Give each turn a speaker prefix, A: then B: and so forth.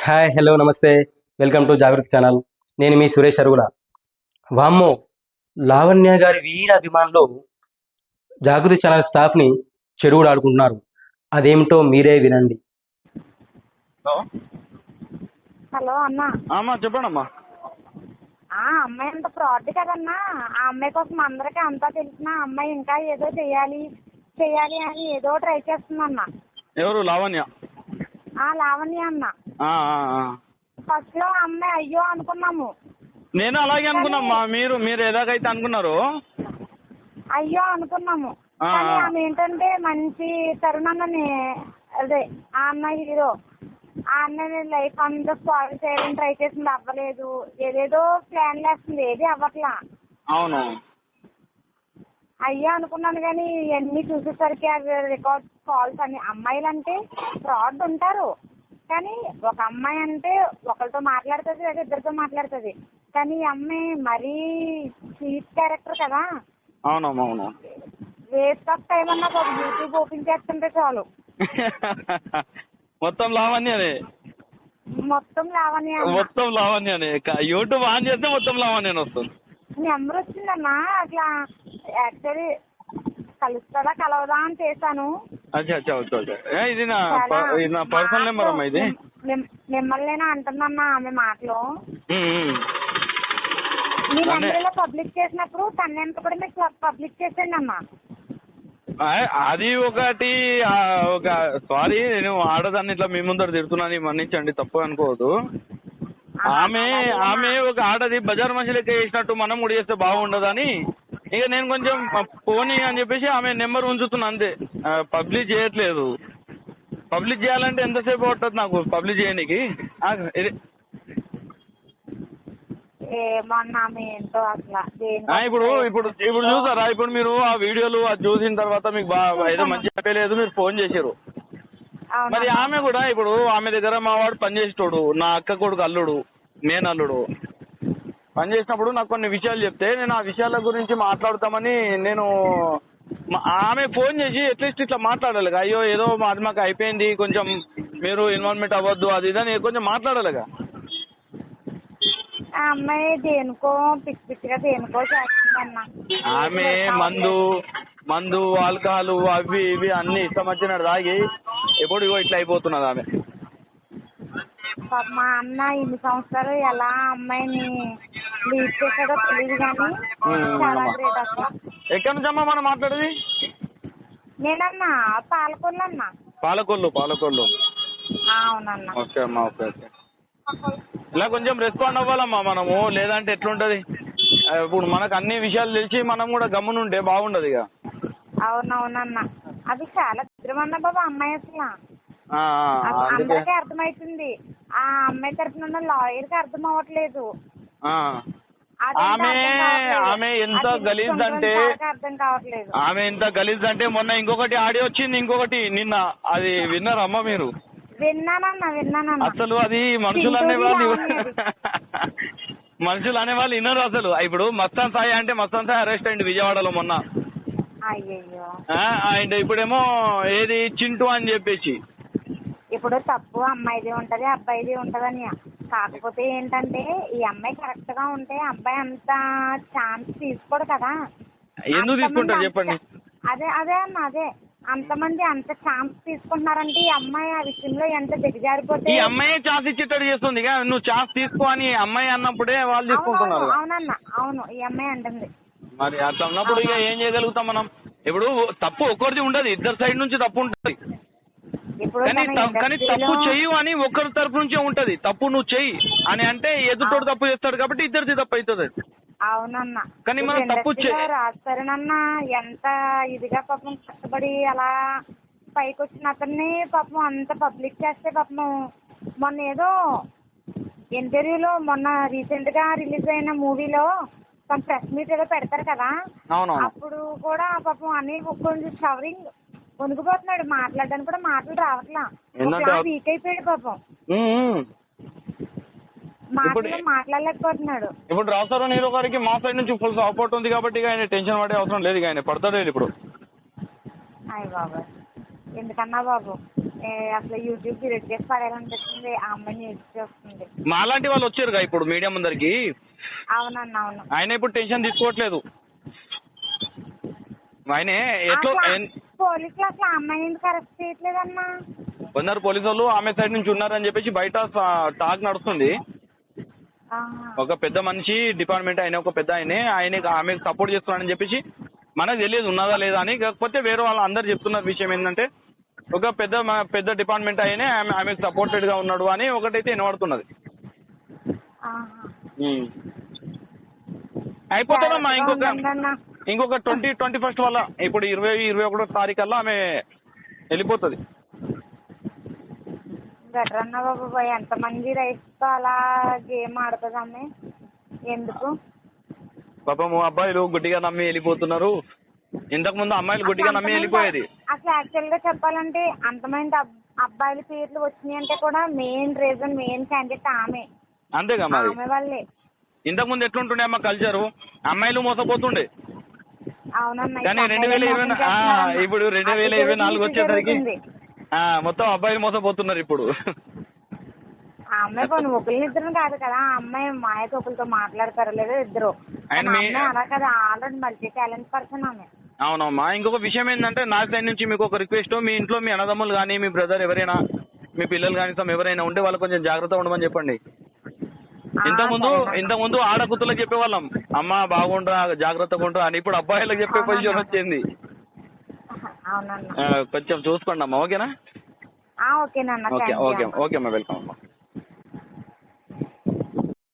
A: Hi hello నమస్తే welcome to Jagruthi channel. నేను మీ సురేష్ అరుగుల. వామ్మో, లావణ్య గారి వీర అభిమానులు జాగృతి ఛానల్ స్టాఫ్ని చెడుగుడు ఆడుకుంటున్నారు. అదేమిటో మీరే వినండి.
B: హలో అన్నా.
C: అమ్మా చెప్పండి అమ్మా.
B: అమ్మాయి అంత ఫ్రాడ్ కదన్నా. ఆ అమ్మాయి కోసం అందరికీ అంతా తెలిసిన అమ్మాయి ఇంకా ఏదో చెయ్యాలి చెయ్యాలి అని ఏదో ట్రై చేస్తుందన్న.
C: ఎవరు? లావణ్య.
B: లావణ్య అన్న. ఫస్ట్ లో అమ్మాయి అయ్యో అనుకున్నాము.
C: నేను అలాగే అనుకున్నామ్మా. మీరు ఎలాగైతే అనుకున్నారు
B: అయ్యో అనుకున్నాము. కానీ ఆమె ఏంటంటే మంచి తరుణాన్ని అదే ఆ అమ్మాయి హీరో ఆ అన్నయ్య లైఫ్ అంతా స్పాయిల్ చేయాలని ట్రై చేసింది, అవ్వలేదు. ఏదేదో ప్లాన్ వేస్తుంది, ఏది అవ్వట్లా.
C: అవును
B: అయ్యా అనుకున్నాను. కానీ ఇవన్నీ చూసేసరికి అవి రికార్డ్ కాల్స్ అని అమ్మాయిలు అంటే ఫ్రాడ్ ఉంటారు. కానీ ఒక అమ్మాయి అంటే ఒకరితో మాట్లాడుతుంది, లేదా ఇద్దరితో మాట్లాడుతుంది. కానీ ఈ అమ్మాయి మరీ స్వీట్ క్యారెక్టర్ కదా.
C: అవునమ్మా అవును.
B: వేస్ట్ ఆఫ్ టైం అన్నా యూట్యూబ్ ఓపెన్ చేస్తుంటే చాలు
C: మొత్తం లావణ్యనే.
B: మొత్తం
C: లావణ్యనే యూట్యూబ్ ఆన్ చేస్తే మొత్తం లావణ్యనే వస్తుంది.
B: నెంబర్ వచ్చిందన్నా. అట్లా యాక్చువల్లీ కలుస్తుందా కలవదా అని చేశాను.
C: ఇది నా పర్సనల్ నెంబర్ అమ్మా. ఇది
B: మిమ్మల్ని అంటుందన్నా ఆమె మాటలు. మీ నెంబర్ ఇలా పబ్లిక్ చేసినప్పుడు తన నెంబర్ కూడా మీకు పబ్లిక్ చేసేయండి అమ్మా.
C: అది ఒకటి ఒక సారీ, నేను ఆడదాన్ని ఇట్లా మీ ముందర తిడుతున్నాను, మన్నించండి, తప్పు అనుకోవద్దు. ఆమె ఒక ఆడది బజార్ మనిషి లెక్క చేసినట్టు మనం కూడా చేస్తే బాగుండదని ఇక నేను కొంచెం పోనీ అని చెప్పేసి ఆమె నెంబర్ ఉంచుతున్నా అంతే. పబ్లిక్ చేయట్లేదు. పబ్లిక్ చేయాలంటే ఎంతసేపు పడుతుంది నాకు పబ్లిక్ చేయడానికి. ఇది ఇప్పుడు చూసారా? ఇప్పుడు మీరు ఆ వీడియోలు అది చూసిన తర్వాత మీకు ఏదో మంచి చెప్పలేదు, మీరు ఫోన్ చేశారు. మరి ఆమె కూడా ఇప్పుడు ఆమె దగ్గర మా వాడు పనిచేసేటోడు, నా అక్క కొడుకు అల్లుడు, నేను అల్లుడు. పనిచేసినప్పుడు నాకు కొన్ని విషయాలు చెప్తే నేను ఆ విషయాల గురించి మాట్లాడతామని నేను ఆమె ఫోన్ చేసి అట్లీస్ట్ ఇట్లా మాట్లాడాలిగా. అయ్యో ఏదో అది మాకు అయిపోయింది, కొంచెం మీరు ఇన్వాల్వ్మెంట్ అవ్వద్దు, అది ఇదని కొంచెం మాట్లాడాలిగా.
B: ఆ అమ్మాయి దేనికో పిచ్చి పిచ్చిగా దేనికో చేస్తుందన్న.
C: ఆమె మందు ఆల్కహాల్ అవి ఇవి అన్ని ఇష్టం వచ్చినట్టు తాగి ఎప్పుడు ఇట్లా అయిపోతున్నది ఆమె.
B: మా అన్న ఇన్ని సంవత్సరాలు ఎలా అమ్మాయిని లీడ్ చేశాడో తెలియదు. కానీ చాలా గ్రేట్ అసలు.
C: ఎక్కడి నుంచి అమ్మా మనం మాట్లాడేది?
B: నేనన్నా పాలకొల్లు అన్న.
C: పాలకొల్లు.
B: అవునన్నా.
C: ఓకే అమ్మా, ఓకే. ఇలా కొంచెం రెస్పాండ్ అవ్వాలమ్మా మనము, లేదంటే ఎట్లుంటది? ఇప్పుడు మనకు అన్ని విషయాలు తెలిసి మనం కూడా గమ్మునుంటే బాగుండదు ఇక.
B: అవునవునన్నా. అది చాలా చిత్రమన్న బాబు అమ్మాయి అసలు. అందరికీ అర్థమవుతుంది. ఆ అమ్మాయి తరఫున లాయర్ కి అర్థం అవ్వట్లేదు.
C: ఆమె ఎంత గలీజ్ అంటే మొన్న ఇంకొకటి ఆడియో వచ్చింది, ఇంకొకటి నిన్న. అది విన్నారమ్మా మీరు?
B: విన్నానన్నా.
C: అసలు అది మనుషులు అనేవాళ్ళు విన్నారు అసలు. ఇప్పుడు మస్తాన్ సాయి అంటే మస్తాన్ సాయి అరెస్ట్ అయింది విజయవాడలో మొన్న. అండ్ ఇప్పుడేమో ఏది చింటూ అని చెప్పేసి.
B: ఇప్పుడు తప్పు అమ్మాయిది ఉంటది, అబ్బాయిది ఉంటదని. కాకపోతే ఏంటంటే ఈ అమ్మాయి కరెక్ట్ గా ఉంటే అబ్బాయి అంత ఛాన్స్ తీసుకోడు కదా.
C: ఎందుకు తీసుకుంటారు చెప్పండి?
B: అదే అన్న అదే అంతమంది అంత ఛాన్స్ తీసుకుంటున్నారంటే ఈ అమ్మాయి ఆ విషయంలో ఎంత దిగజారిపోతే.
C: ఈ అమ్మాయి ఛాన్స్ ఇచ్చేటట్టు చేస్తుంది. నువ్వు ఛాన్స్ తీసుకో అని అమ్మాయి అన్నప్పుడే వాళ్ళు తీసుకుంటున్నారు.
B: అవునన్నా, అవును. ఈ అమ్మాయి అంటుంది.
C: మరి అట్లా ఉన్నప్పుడు ఇక ఏం చేయగలుగుతాం మనం? ఇప్పుడు తప్పు ఒక్కరిది ఉండదు, ఇద్దరు సైడ్ నుంచి తప్పు ఉంటుంది. కానీ తప్పు చెయ్యు అని ఒకరి తరపు నుంచే ఉంటది. తప్పు నువ్వు చెయ్యి అని అంటే ఎదుటోడు తప్పు చేస్తాడు కాబట్టి ఇద్దరిది తప్పు అవుతుంది.
B: అవునన్నా.
C: కానీ మనం తప్పు
B: రాస్తారనన్నా ఎంత ఇదిగా పాపం కష్టపడి అలా పైకి వచ్చిన అతన్ని పాపం అంత పబ్లిక్ చేస్తే పాపం మొన్న ఏదో ఇంటర్వ్యూలో మొన్న రీసెంట్ గా రిలీజ్ అయిన మూవీలో ప్రెస్ మీట్ ఏదో పెడతారు కదా, అప్పుడు కూడా పాపం అన్ని కొంచెం షవరింగ్ వణుకుపోతున్నాడు. మాట్లాడడానికి కూడా మాటలు రావట్లా, వీక్ అయిపోయాడు పాపం. మాట్లాడలేకపోతున్నాడు.
C: ఇప్పుడు రాస్తారు నేను గారికి మా సైడ్ నుంచి ఫుల్ సపోర్ట్ ఉంది కాబట్టి ఆయన టెన్షన్ పడే అవసరం లేదు. ఆయన పడతాడు ఇప్పుడు.
B: అయ్య బాబు, ఎందుకన్నా బాబు. అసలు యూట్యూబ్ డిలీట్ చేసి పడేయాలనిపిస్తుంది. ఆ అమ్మాయి న్యూస్ చూస్తుంది.
C: మాలాంటి వాళ్ళు వచ్చారుగా ఇప్పుడు మీడియా ముందరికి.
B: అవునన్నా అవును.
C: ఆయన ఇప్పుడు టెన్షన్ తీసుకోవట్లేదు. ఆయన ఎట్లా
B: పోలీసులు అసలు ఆ అమ్మాయిని ఎందుకు అరెస్ట్ చేయట్లేదన్నా?
C: కొందరు పోలీసు వాళ్ళు ఆమె సైడ్ నుంచి ఉన్నారని చెప్పేసి బయట టాక్ నడుస్తుంది. ఒక పెద్ద మనిషి డిపార్ట్మెంట్ ఆయన, ఒక పెద్ద ఆమెకు సపోర్ట్ చేస్తున్నాడని చెప్పేసి మనకు తెలియదు ఉన్నదా లేదా అని. కాకపోతే వేరే వాళ్ళు అందరు చెప్తున్న విషయం ఏంటంటే ఒక పెద్ద డిపార్ట్మెంట్ ఆమెకు సపోర్టెడ్ గా ఉన్నాడు అని ఒకటైతే వినబడుతున్నది. అయిపోతుందమ్మా ఇంకొక 21 వల్ల ఇప్పుడు 21 తారీఖు కల్లా ఆమె వెళ్ళిపోతుంది.
B: బెటర్ అన్న బాబు, ఎంతమంది రైతుతో అలా గేమ్ ఆడుతుంది అమ్మాయి, ఎందుకు?
C: పాపము అబ్బాయిలు గుడ్డిగా నమ్మి వెళ్ళిపోతున్నారు. ఇంతకు ముందు అమ్మాయిలు గుడ్డిగా నమ్మి వెళ్ళిపోయేది.
B: అసలు యాక్చువల్ గా చెప్పాలంటే అంతమంది అబ్బాయిల పేర్లు వచ్చినాయి అంటే కూడా మెయిన్ క్యాండిడేట్ ఆమె.
C: అంతేగా మరి.
B: ఆమె వాళ్ళే.
C: ఇంతకు ముందు ఎట్లుంటుండే అమ్మ కల్చరు, అమ్మాయిలు మోసపోతుండే.
B: అవునన్నా.
C: కానీ 2020 ఇప్పుడు 2024 వచ్చేసరికి మొత్తం అబ్బాయిలు మోసపోతున్నారు ఇప్పుడు.
B: ఆ అమ్మాయి కొన్ని ఒకరినిద్దరు కాదు కదా, ఆ అమ్మాయి మాయతో ఒకరితో మాట్లాడతారు లేదా ఇద్దరు. అలా కదా, ఆల్రెడీ మల్టీ టాలెంట్ పర్సన్ ఆమె.
C: అవునమ్మా. ఇంకొక విషయం ఏంటంటే నా సైడ్ నుంచి మీకు ఒక రిక్వెస్ట్, మీ ఇంట్లో మీ అన్నదమ్ములు కానీ మీ బ్రదర్ ఎవరైనా మీ పిల్లలు కానీ ఎవరైనా ఉంటే వాళ్ళు కొంచెం జాగ్రత్తగా ఉండమని చెప్పండి. ఇంతకుముందు ఆడకుతులకు చెప్పేవాళ్ళం అమ్మ బాగుండ్రా జాగ్రత్తగా ఉండరా అని. ఇప్పుడు అబ్బాయిలకు చెప్పే పొజిషన్ వచ్చింది. కొంచెం చూసుకోండి అమ్మా. ఓకేనా?
B: ఓకేనన్నా.
C: ఓకే అమ్మా, వెల్కమ్.